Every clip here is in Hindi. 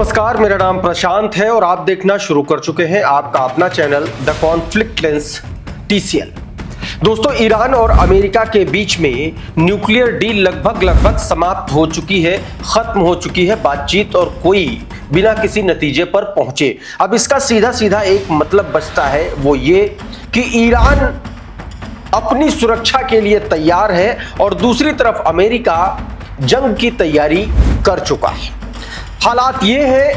नमस्कार, मेरा नाम प्रशांत है और आप देखना शुरू कर चुके हैं आपका अपना channel the conflict lens TCL। दोस्तों, ईरान और अमेरिका के बीच में न्यूक्लियर डील लगभग समाप्त हो चुकी है, खत्म हो चुकी है बातचीत और कोई बिना किसी नतीजे पर पहुंचे। अब इसका सीधा एक मतलब बचता है, वो ये कि ईरान अपनी सुरक्षा के लिए तैयार है और दूसरी तरफ अमेरिका जंग की तैयारी कर चुका है। हालात ये है,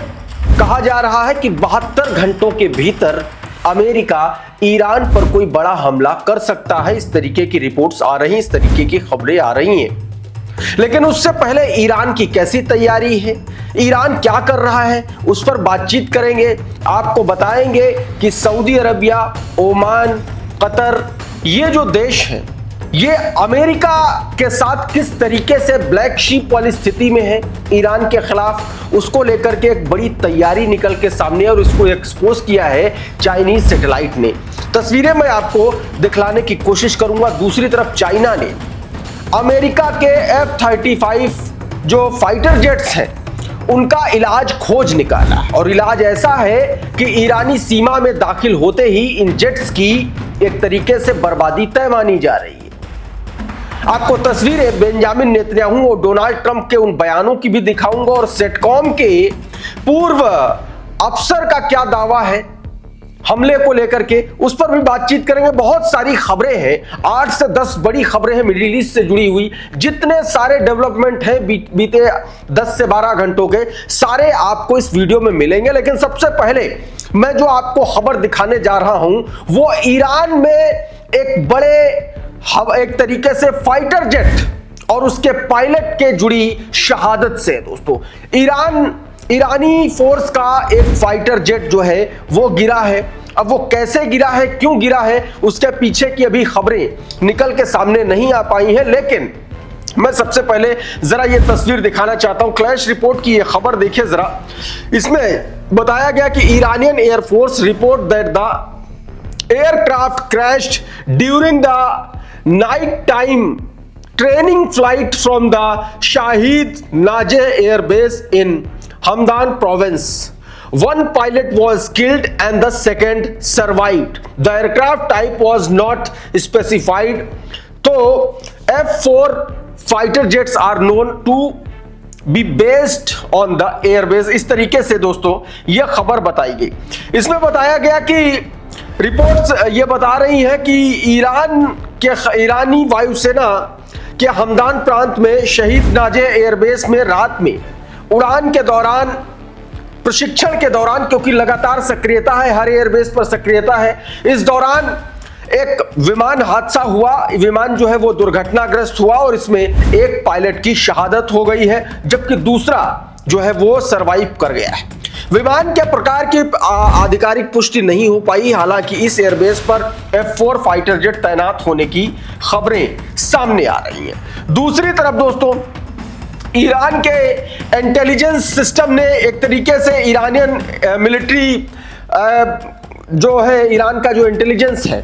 कहा जा रहा है कि 72 घंटों के भीतर अमेरिका ईरान पर कोई बड़ा हमला कर सकता है। इस तरीके की रिपोर्ट्स आ रही हैं, इस तरीके की खबरें आ रही हैं। लेकिन उससे पहले ईरान की कैसी तैयारी है, ईरान क्या कर रहा है, उस पर बातचीत करेंगे। आपको बताएंगे कि सऊदी अरबिया, ओमान, कतर, ये जो देश हैं, ये अमेरिका के साथ किस तरीके से ब्लैक शीप वाली स्थिति में है ईरान के खिलाफ, उसको लेकर के एक बड़ी तैयारी निकल के सामने और इसको एक्सपोज किया है चाइनीज सैटेलाइट ने। तस्वीरें मैं आपको दिखलाने की कोशिश करूंगा। दूसरी तरफ चाइना ने अमेरिका के F-35 जो फाइटर जेट्स हैं उनका इलाज खोज निकाला और इलाज ऐसा है कि ईरानी सीमा में दाखिल होते ही इन जेट्स की एक तरीके से बर्बादी तय मानी जा रही है। आपको तस्वीरें बेंजामिन नेतन्याहू और डोनाल्ड ट्रंप के उन बयानों की भी दिखाऊंगा और सेटकॉम के पूर्व अफसर का क्या दावा है हमले को लेकर के, उस पर भी बातचीत करेंगे। बहुत सारी खबरें हैं, 8 से 10 बड़ी खबरें हैं मिडिल ईस्ट से जुड़ी हुई। जितने सारे डेवलपमेंट हैं बीते 10 से 12 घंटों के, सारे आपको इस वीडियो में मिलेंगे। लेकिन सबसे पहले मैं जो आपको खबर दिखाने जा रहा हूं वो ईरान में एक तरीके से फाइटर जेट और उसके पायलट के जुड़ी शहादत से। दोस्तों, ईरानी फोर्स का एक फाइटर जेट जो है वो गिरा है। अब वो कैसे गिरा है, क्यों गिरा है, उसके पीछे की अभी खबरें निकल के सामने नहीं आ पाई हैं। लेकिन मैं सबसे पहले जरा ये तस्वीर दिखाना चाहता हूं। क्लैश रिपोर्ट की ये खबर देखिए जरा। इसमें बताया गया कि Iranian air force report that the aircraft crashed during the night time training flight from the Shahid Nojeh airbase in Hamadan province. One pilot was killed and the second survived. The aircraft type was not specified. तो F-4 fighter jets are known to be based on the airbase। इस तरीके से दोस्तों यह खबर बताई गई। इसमें बताया गया कि रिपोर्ट्स ये बता रही हैं कि ईरानी वायुसेना के हमदान प्रांत में शहीद नाजे एयरबेस में रात में उड़ान के दौरान, प्रशिक्षण के दौरान, क्योंकि लगातार सक्रियता है, हर एयरबेस पर सक्रियता है, इस दौरान एक विमान हादसा हुआ। विमान जो है वो दुर्घटनाग्रस्त हुआ और इसमें एक पायलट की शहादत हो गई है, जबकि दूसरा जो है वो सरवाइव कर गया है। विमान के प्रकार की आधिकारिक पुष्टि नहीं हो पाई, हालांकि इस एयरबेस पर F-4 फाइटर जेट तैनात होने की खबरें सामने आ रही हैं। दूसरी तरफ दोस्तों, ईरान के इंटेलिजेंस सिस्टम ने एक तरीके से ईरानियन मिलिट्री जो है, ईरान का जो इंटेलिजेंस है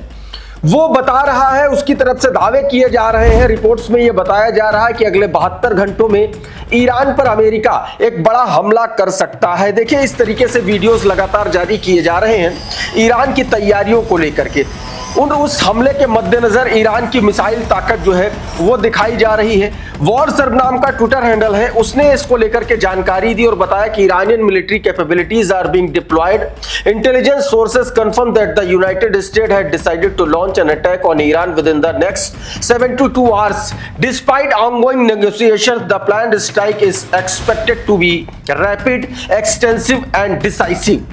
वो बता रहा है, उसकी तरफ से दावे किए जा रहे हैं। रिपोर्ट्स में यह बताया जा रहा है कि अगले 72 घंटों में ईरान पर अमेरिका एक बड़ा हमला कर सकता है। देखिए, इस तरीके से वीडियोस लगातार जारी किए जा रहे हैं ईरान की तैयारियों को लेकर के। उस हमले के मद्देनजर ईरान की मिसाइल ताकत जो है वो दिखाई जा रही है। वॉर सर्व नाम का ट्विटर हैंडल है, उसने इसको लेकर के जानकारी दी और बताया कि Iranian military capabilities are being deployed. Intelligence sources confirm that the United State had decided to launch an attack on Iran within the next 72 hours। Despite ongoing negotiations, the planned strike is expected to be rapid, extensive and decisive.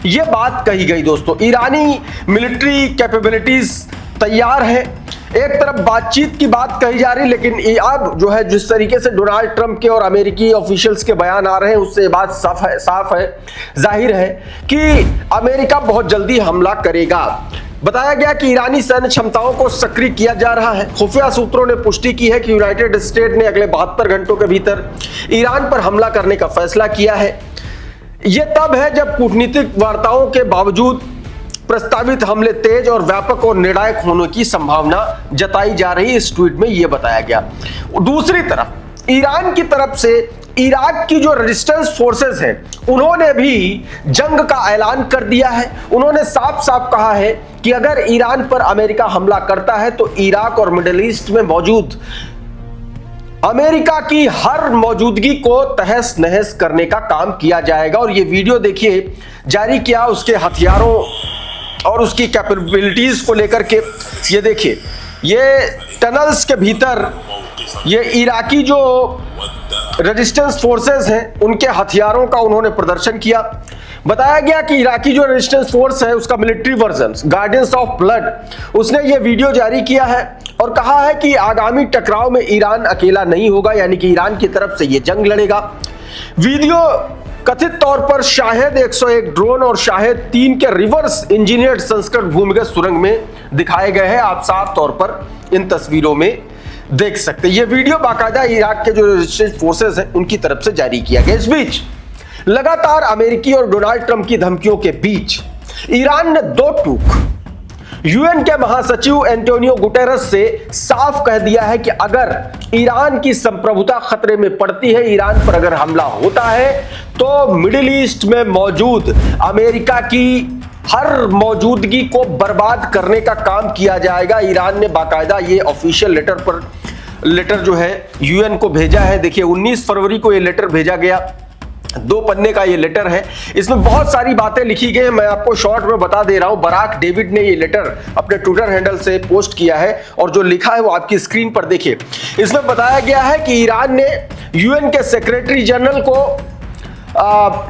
ये बात कही गई दोस्तों। ईरानी मिलिट्री कैपेबिलिटीज तैयार है। एक तरफ बातचीत की बात कही जा रही, लेकिन अब जो है जिस तरीके से डोनाल्ड ट्रंप के और अमेरिकी ऑफिशियल्स के बयान आ रहे हैं उससे बात साफ है, जाहिर है कि अमेरिका बहुत जल्दी हमला करेगा। बताया गया कि ईरानी सैन्य क्षमताओं को सक्रिय किया जा रहा है। खुफिया सूत्रों ने पुष्टि की है कि यूनाइटेड स्टेट ने अगले 72 घंटों के भीतर ईरान पर हमला करने का फैसला किया है। यह तब है जब कूटनीतिक वार्ताओं के बावजूद प्रस्तावित हमले तेज और व्यापक और निर्णायक होने की संभावना जताई जा रही है। इस ट्वीट में यह बताया गया। दूसरी तरफ ईरान की तरफ से इराक की जो रेजिस्टेंस फोर्सेस हैं उन्होंने भी जंग का ऐलान कर दिया है। उन्होंने साफ साफ कहा है कि अगर ईरान पर अमेरिका हमला करता है तो इराक और मिडिल ईस्ट में मौजूद अमेरिका की हर मौजूदगी को तहस नहस करने का काम किया जाएगा। और ये वीडियो देखिए जारी किया उसके हथियारों और उसकी कैपेबिलिटीज को लेकर के। ये देखिए, ये टनल्स के भीतर ये इराकी जो रेजिस्टेंस फोर्सेस हैं उनके हथियारों का उन्होंने प्रदर्शन किया। बताया गया कि इराकी जो रेजिस्टेंस फोर्स है उसका military version guardians of blood, उसने ये वीडियो जारी किया है और कहा है कि आगामी टकराव में ईरान अकेला नहीं होगा, यानी कि ईरान की तरफ से ये जंग लड़ेगा। वीडियो कथित तौर पर शाहेद 101 ड्रोन और शाहेद 3 के रिवर्स इंजीनियर्ड संस्कृत भूमिगत सुरंग में दिखाए गए हैं। आप साफ तौर पर इन तस्वीरों में देख सकते हैं। यह वीडियो बाकायदा इराक के जो रेजिस्टेंस फोर्सेस हैं उनकी तरफ से जारी किया गया। इस बीच लगातार अमेरिकी और डोनाल्ड ट्रंप की धमकियों के बीच ईरान ने दो टूक यूएन के महासचिव एंटोनियो गुटेरस से साफ कह दिया है कि अगर ईरान की संप्रभुता खतरे में पड़ती है, ईरान पर अगर हमला होता है तो मिडिल ईस्ट में मौजूद अमेरिका की हर मौजूदगी को बर्बाद करने का काम किया जाएगा। ईरान ने बाकायदा ये ऑफिशियल लेटर जो है यूएन को भेजा है। देखिए 19 फरवरी को ये लेटर भेजा गया, 2 पन्ने का ये लेटर है। इसमें बहुत सारी बातें लिखी गई हैं, मैं आपको शॉर्ट में बता दे रहा हूं। बराक डेविड ने ये लेटर अपने ट्विटर हैंडल से पोस्ट किया है और जो लिखा है वो आपकी स्क्रीन पर देखिए। इसमें बताया गया है कि ईरान ने यूएन के सेक्रेटरी जनरल को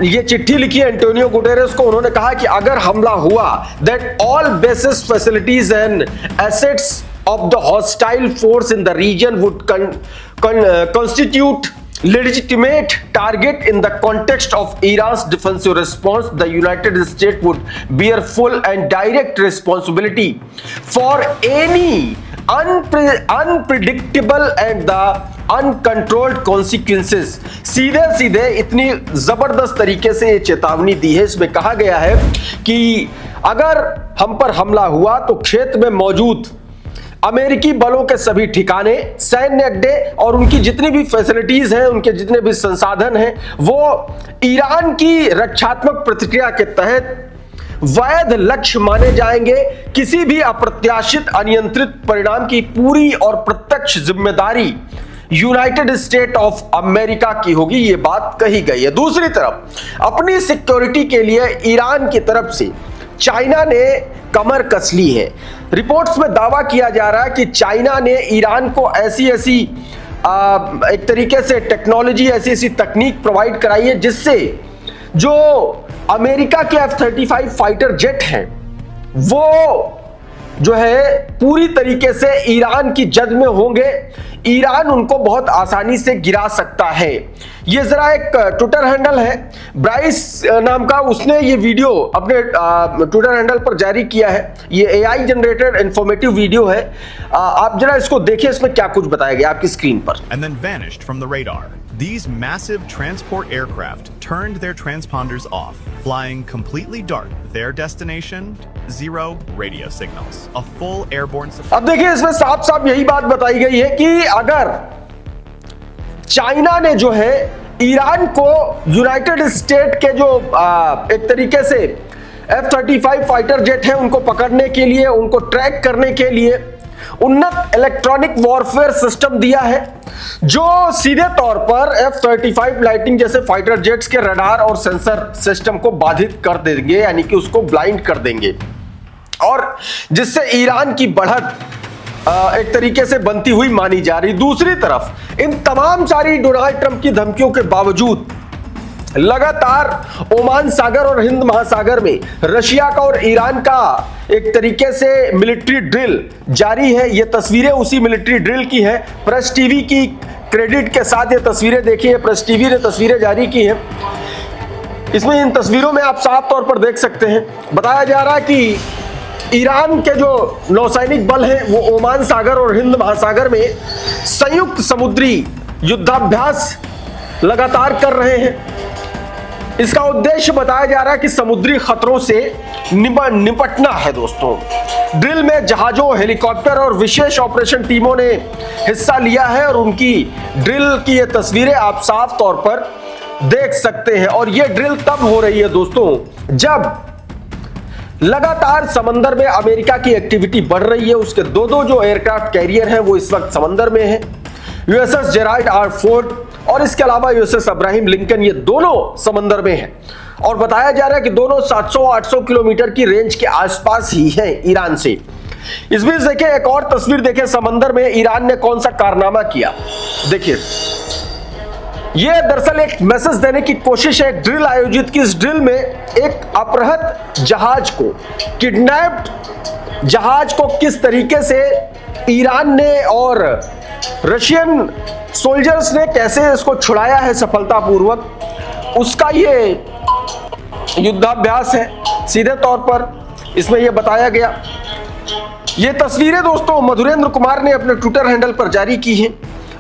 ये चिट्ठी लिखी है एंटोनियो गुटेरेस को। उन्होंने कहा कि अगर हमला हुआ that all bases facilities and assets of the hostile force in the region would constitute legitimate target in the context of Iran's defensive response. The United States would bear full and direct responsibility for any unpredictable and the uncontrolled consequences. सीधे सीधे इतनी जबरदस्त तरीके से ये चेतावनी दी है। इसमें कहा गया है कि अगर हम पर हमला हुआ तो क्षेत्र में मौजूद अमेरिकी बलों के सभी ठिकाने, सैन्य अड्डे और उनकी जितनी भी फैसिलिटीज हैं, उनके जितने भी संसाधन हैं, वो ईरान की रक्षात्मक प्रतिक्रिया के तहत वैध लक्ष्य माने जाएंगे। किसी भी अप्रत्याशित अनियंत्रित परिणाम की पूरी और प्रत्यक्ष जिम्मेदारी यूनाइटेड स्टेट ऑफ अमेरिका की होगी, ये बात कही गई है। दूसरी तरफ अपनी सिक्योरिटी के लिए ईरान की तरफ से चाइना ने कमर कस ली है। रिपोर्ट्स में दावा किया जा रहा है कि चाइना ने ईरान को ऐसी एक तरीके से टेक्नोलॉजी, ऐसी तकनीक प्रोवाइड कराई है जिससे जो अमेरिका के F-35 फाइटर जेट हैं वो जो है पूरी तरीके से ईरान की जद में होंगे। ईरान उनको बहुत आसानी से गिरा सकता है। ये जरा एक ट्विटर हैंडल है ब्राइस नाम का, उसने ये वीडियो अपने ट्विटर हैंडल पर जारी किया है। ये एआई जनरेटेड इंफॉर्मेटिव वीडियो है, आप जरा इसको देखिए, इसमें क्या कुछ बताया गया आपकी स्क्रीन पर। And then vanished from the radar. These massive transport aircraft turned their transponders off, flying completely dark. Their destination, 0 radio signals. A full airborne. अब देखिए इसमें साफ साफ यही बात बताई गई है कि अगर चाइना ने जो है ईरान को यूनाइटेड स्टेट के जो एक तरीके से F-35 फाइटर जेट है उनको पकड़ने के लिए, उनको ट्रैक करने के लिए उन्नत इलेक्ट्रॉनिक वॉरफेयर सिस्टम दिया है जो सीधे तौर पर F-35 लाइटिंग जैसे फाइटर जेट्स के रडार और सेंसर सिस्टम को बाधित कर देंगे, यानी कि उसको ब्लाइंड कर देंगे, और जिससे ईरान की बढ़त एक तरीके से बनती हुई मानी जा रही। दूसरी तरफ इन तमाम सारी डोनाल्ड ट्रंप की धमकियों के बावजूद लगातार ओमान सागर और हिंद महासागर में रशिया का और ईरान का एक तरीके से मिलिट्री ड्रिल जारी है। ये तस्वीरें उसी मिलिट्री ड्रिल की है। प्रेस टीवी की क्रेडिट के साथ ये तस्वीरें देखिए, प्रेस टीवी ने तस्वीरें जारी की हैं। इसमें इन तस्वीरों में आप साफ तौर पर देख सकते हैं, बताया जा रहा है कि ईरान के जो नौसैनिक बल हैं वो ओमान सागर और हिंद महासागर में संयुक्त समुद्री युद्धाभ्यास लगातार कर रहे हैं। इसका उद्देश्य बताया जा रहा है कि समुद्री खतरों से निपटना है दोस्तों। ड्रिल में जहाजों, हेलीकॉप्टर और विशेष ऑपरेशन टीमों ने हिस्सा लिया है और उनकी ड्रिल की ये तस्वीरें आप साफ तौर पर देख सकते हैं। और ये ड्रिल तब हो रही है दोस्तों जब लगातार समंदर में अमेरिका की एक्टिविटी बढ़ रही है। उसके दो जो एयरक्राफ्ट कैरियर हैं वो इस वक्त समंदर में हैं, यूएसएस जेराल्ड आर फोर्ड और इसके अलावा यूएसएस अब्राहम लिंकन, ये दोनों समंदर में हैं। और बताया जा रहा है कि दोनों 700-800 किलोमीटर की रेंज के आसपास ही हैं ईरान से। इस बीच देखिए एक और तस्वीर देखें, समंदर में ईरान ने कौन सा कारनामा किया। देखिए यह दरअसल एक मैसेज देने की कोशिश है, एक ड्रिल आयोजित की। इस ड्रिल में एक अपहृत जहाज को, किडनैप्ड जहाज को किस तरीके से ईरान ने और रशियन सोल्जर्स ने कैसे इसको छुड़ाया है सफलतापूर्वक, उसका ये युद्धाभ्यास है सीधे तौर पर इसमें यह बताया गया। ये तस्वीरें दोस्तों मधुरेंद्र कुमार ने अपने ट्विटर हैंडल पर जारी की हैं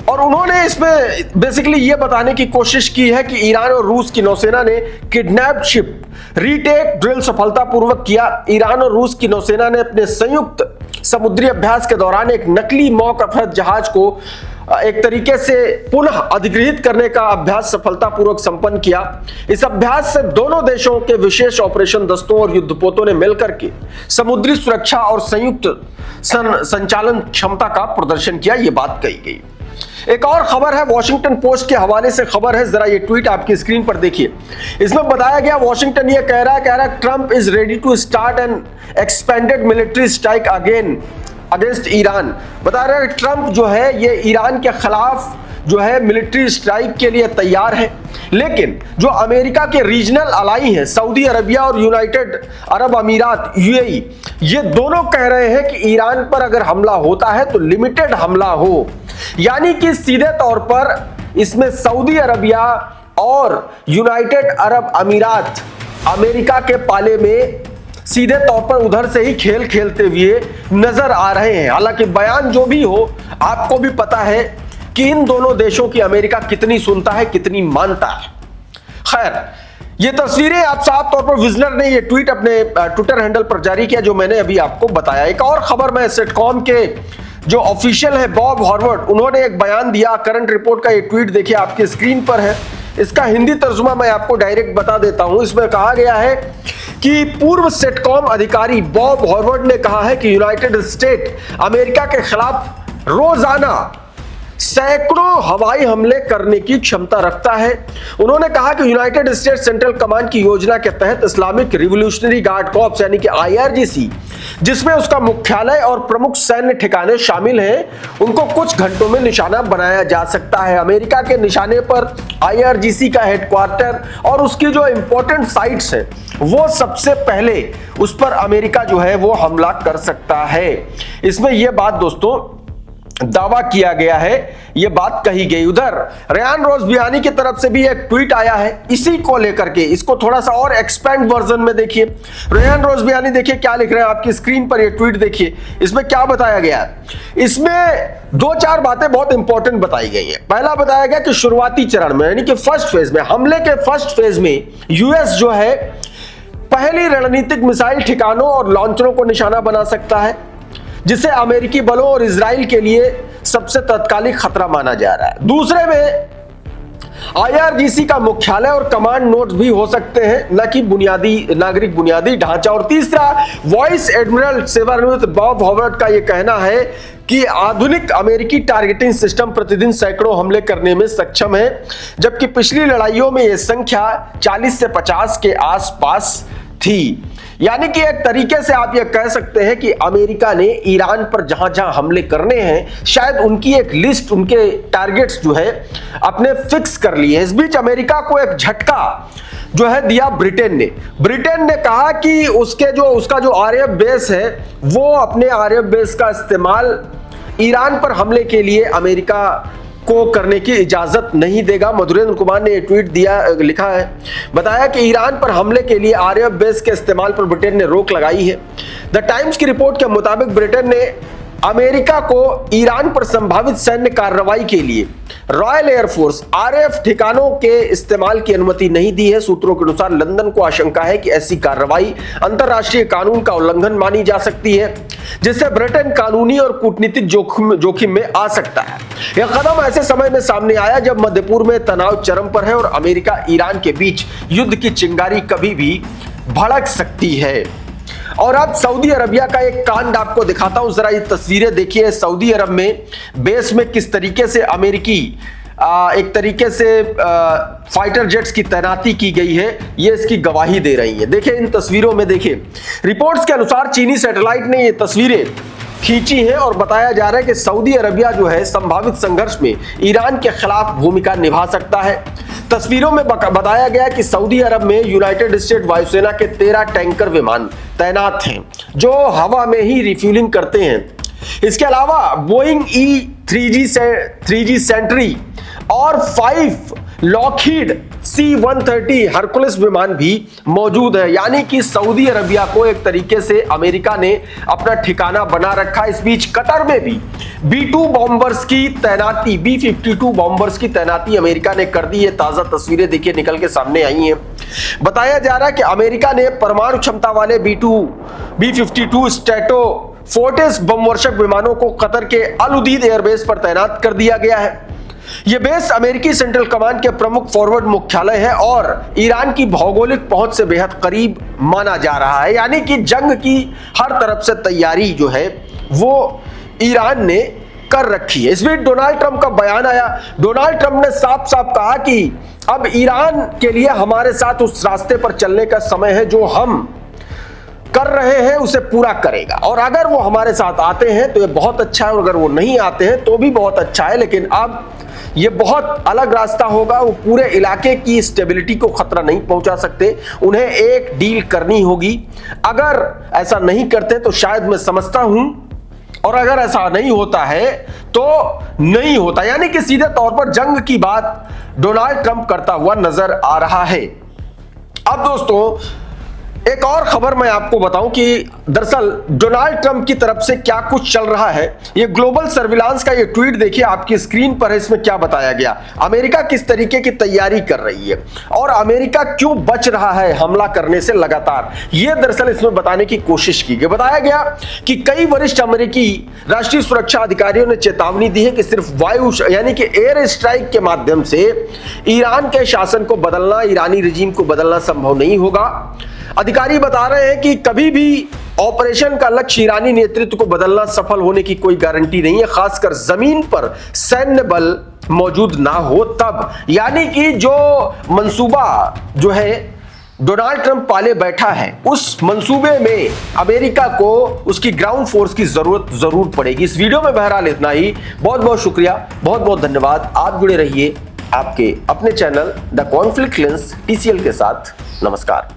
और उन्होंने इसमें बेसिकली ये बताने की कोशिश की है कि ईरान और रूस की नौसेना ने किडनैप्ड शिप रीटेक ड्रिल सफलतापूर्वक किया। ईरान और रूस की नौसेना ने अपने संयुक्त समुद्री अभ्यास के दौरान एक नकली मॉक अपहृत जहाज को एक तरीके से पुनः अधिग्रहित करने का अभ्यास सफलतापूर्वक संपन्न किया। इस अभ्यास से दोनों देशों के विशेष ऑपरेशन दस्तों और युद्धपोतों ने मिलकर के समुद्री सुरक्षा और संयुक्त संचालन क्षमता का प्रदर्शन किया, ये बात कही गई। एक और खबर है, वॉशिंगटन पोस्ट के हवाले से खबर है, जरा ये ट्वीट आपकी स्क्रीन पर देखिए। इसमें बताया गया, वॉशिंगटन ये कह रहा है Trump is ready to start an expanded military strike against Iran. बता रहे हैं ट्रंप जो है ये ईरान के खिलाफ जो है मिलिट्री स्ट्राइक के लिए तैयार है, लेकिन जो अमेरिका के रीजनल अलाई हैं सऊदी अरबिया और यूनाइटेड अरब अमीरात यूएई, ये दोनों कह रहे हैं कि ईरान पर अगर हमला होता है तो लिमिटेड हमला हो, यानी कि सीधे तौर पर इसमें सऊदी अरबिया और यूनाइटेड अरब अमीरात अमेरिका के पाले में सीधे तौर पर उधर से ही खेल खेलते हुए नजर आ रहे हैं। हालांकि बयान जो भी हो, आपको भी पता है कि इन दोनों देशों की अमेरिका कितनी सुनता है, कितनी मानता है। खैर, ये तस्वीरें आप साफ तौर पर विजनर ने ये ट्वीट अपने ट्विटर हैंडल पर जारी किया, जो मैंने अभी आपको बताया। एक और खबर में सेटकॉम के जो ऑफिशियल है बॉब हॉवर्ड, उन्होंने एक बयान दिया। करंट रिपोर्ट का ये ट्वीट देखिए आपकी स्क्रीन पर है, इसका हिंदी तर्जुमा मैं आपको डायरेक्ट बता देता हूं। इसमें कहा गया है कि पूर्व सेटकॉम अधिकारी बॉब हॉवर्ड ने कहा है कि यूनाइटेड स्टेट अमेरिका के खिलाफ रोजाना सैकड़ों हवाई हमले करने की क्षमता रखता है। उन्होंने कहा कि यूनाइटेड स्टेट्स सेंट्रल कमांड की योजना के तहत इस्लामिक रिवोल्यूशनरी गार्ड कॉर्प्स यानी कि आईआरजीसी, जिसमें उसका मुख्यालय और प्रमुख सैन्य ठिकाने शामिल हैं, उनको कुछ घंटों में निशाना बनाया जा सकता है। अमेरिका के निशाने पर आईआरजीसी का हेडक्वार्टर और उसकी जो इंपॉर्टेंट साइट्स हैं, वो सबसे पहले उस पर अमेरिका जो है वो हमला कर सकता है। इसमें यह बात दोस्तों दावा किया गया है, यह बात कही गई। उधर रेयान रोज़बियानी की तरफ से भी एक ट्वीट आया है इसी को लेकर के। इसको थोड़ा सा और एक्सपेंड वर्जन में देखिए। रेयान रोज़बियानी देखिए क्या लिख रहे हैं, आपकी स्क्रीन पर यह ट्वीट देखिए। इसमें क्या बताया गया है, इसमें 2-4 बातें बहुत इंपॉर्टेंट बताई गई है। पहला बताया गया कि शुरुआती चरण में यानी कि फर्स्ट फेज में, हमले के फर्स्ट फेज में यूएस जो है पहली रणनीतिक मिसाइल ठिकानों और लॉन्चरों को निशाना बना सकता है, जिसे अमेरिकी बलों और इजराइल के लिए सबसे तत्कालिक खतरा माना जा रहा है। दूसरे में आईआरजीसी का मुख्यालय और कमांड नोड्स भी हो सकते हैं, न कि नागरिक बुनियादी ढांचा। और तीसरा, वाइस एडमिरल सेवानिवृत्त बॉब हॉवर्ड का यह कहना है कि आधुनिक अमेरिकी टारगेटिंग सिस्टम प्रतिदिन सैकड़ों हमले करने में सक्षम है, जबकि पिछली लड़ाइयों में यह संख्या 40 से 50 के आसपास थी। यानी कि एक तरीके से आप यह कह सकते हैं कि अमेरिका ने ईरान पर जहां जहां हमले करने हैं, शायद उनकी एक लिस्ट, उनके टारगेट्स जो है अपने फिक्स कर लिए। इस बीच अमेरिका को एक झटका जो है दिया ब्रिटेन ने कहा कि उसका जो आरएफ बेस है, वो अपने आरएफ बेस का इस्तेमाल ईरान पर हमले के लिए अमेरिका को करने की इजाजत नहीं देगा। मधुरेंद्र कुमार ने ट्वीट लिखा है, बताया कि ईरान पर हमले के लिए आरएफ बेस के इस्तेमाल पर ब्रिटेन ने रोक लगाई है। द टाइम्स की रिपोर्ट के मुताबिक ब्रिटेन ने अमेरिका को ईरान पर संभावित सैन्य कार्रवाई के लिए रॉयल एयरफोर्स आरएफ ठिकानों के इस्तेमाल की अनुमति नहीं दी है। सूत्रों के अनुसार लंदन को आशंका है कि ऐसी कार्रवाई अंतरराष्ट्रीय कानून का उल्लंघन मानी जा सकती है, जिससे ब्रिटेन कानूनी और कूटनीतिक जोखिम में आ सकता है। यह कदम ऐसे समय में सामने आया जब मध्य पूर्व में तनाव चरम पर है और अमेरिका ईरान के बीच युद्ध की चिंगारी कभी भी भड़क सकती है। और अब सऊदी अरबिया का एक कांड आपको दिखाता हूं, जरा ये तस्वीरें देखिए। सऊदी अरब में बेस में किस तरीके से अमेरिकी एक तरीके से फाइटर जेट्स की तैनाती की गई है, ये इसकी गवाही दे रही है। देखिए इन तस्वीरों में, देखिए रिपोर्ट्स के अनुसार चीनी सैटेलाइट ने ये तस्वीरें खींची है और बताया जा रहा है कि सऊदी अरबिया जो है संभावित संघर्ष में ईरान के खिलाफ भूमिका निभा सकता है। तस्वीरों में बताया गया कि सऊदी अरब में यूनाइटेड स्टेट वायुसेना के 13 टैंकर विमान तैनात हैं जो हवा में ही रिफ्यूलिंग करते हैं। इसके अलावा बोइंग E-3G सेंट्री और 5 लॉकहीड C-130 हरकुलिस विमान भी मौजूद है। यानी कि सऊदी अरबिया को एक तरीके से अमेरिका ने अपना ठिकाना बना रखा। इस बीच कतर में भी B-2 बॉम्बर्स की तैनाती, B-52 बॉम्बर्स की तैनाती अमेरिका ने कर दी है। ताजा तस्वीरें देखिए निकल के सामने आई हैं। बताया जा रहा है कि अमेरिका ने परमाणु क्षमता वाले B-52 स्ट्रैटोफोर्टिस बमवर्षक विमानों को कतर के अल उदीद एयरबेस पर तैनात कर दिया गया है। यह बेस अमेरिकी सेंट्रल कमांड के प्रमुख फॉरवर्ड मुख्यालय है और ईरान की भौगोलिक पहुंच से बेहद करीब माना जा रहा है। यानी कि जंग की हर तरफ से तैयारी जो है वो ईरान ने कर रखी है। इस बीच डोनाल्ड ट्रंप का बयान आया। डोनाल्ड ट्रंप ने साफ साफ कहा कि अब ईरान के लिए हमारे साथ उस रास्ते पर चलने का समय है जो हम कर रहे हैं उसे पूरा करेगा, और अगर वो हमारे साथ आते हैं तो ये बहुत अच्छा है और अगर वो नहीं आते हैं तो भी बहुत अच्छा है। लेकिन अब ये बहुत अलग रास्ता होगा। वो पूरे इलाके की स्टेबिलिटी को खतरा नहीं पहुंचा सकते। उन्हें एक डील करनी होगी। अगर ऐसा नहीं करते तो शायद मैं समझता हूं, और अगर ऐसा नहीं होता है तो नहीं होता। यानी कि सीधे तौर पर जंग की बात डोनाल्ड ट्रंप करता हुआ नजर आ रहा है। अब दोस्तों एक और खबर मैं आपको बताऊं कि दरअसल डोनाल्ड ट्रंप की तरफ से क्या कुछ चल रहा है। ये ग्लोबल सर्विलांस का ये ट्वीट देखिए आपकी स्क्रीन पर है। इसमें क्या बताया गया, अमेरिका किस तरीके की तैयारी कर रही है और अमेरिका क्यों बच रहा है हमला करने से लगातार, ये दरअसल इसमें बताने की कोशिश की गई। बताया गया कि कई वरिष्ठ अमेरिकी राष्ट्रीय सुरक्षा अधिकारियों ने चेतावनी दी है कि सिर्फ वायु यानी कि एयर स्ट्राइक के माध्यम से ईरान के शासन को बदलना, ईरानी रिजीम को बदलना संभव नहीं होगा। अधिकारी बता रहे हैं कि कभी भी ऑपरेशन का लक्ष्य ईरानी नेतृत्व को बदलना सफल होने की कोई गारंटी नहीं है, खासकर जमीन पर सैन्य बल मौजूद ना हो तब। यानी कि जो मंसूबा जो है डोनाल्ड ट्रंप पाले बैठा है, उस मंसूबे में अमेरिका को उसकी ग्राउंड फोर्स की जरूर पड़ेगी। इस वीडियो में बहरहाल इतना ही। बहुत बहुत शुक्रिया, बहुत बहुत धन्यवाद। आप जुड़े रहिए आपके अपने channel the conflict lens TCL के साथ। नमस्कार।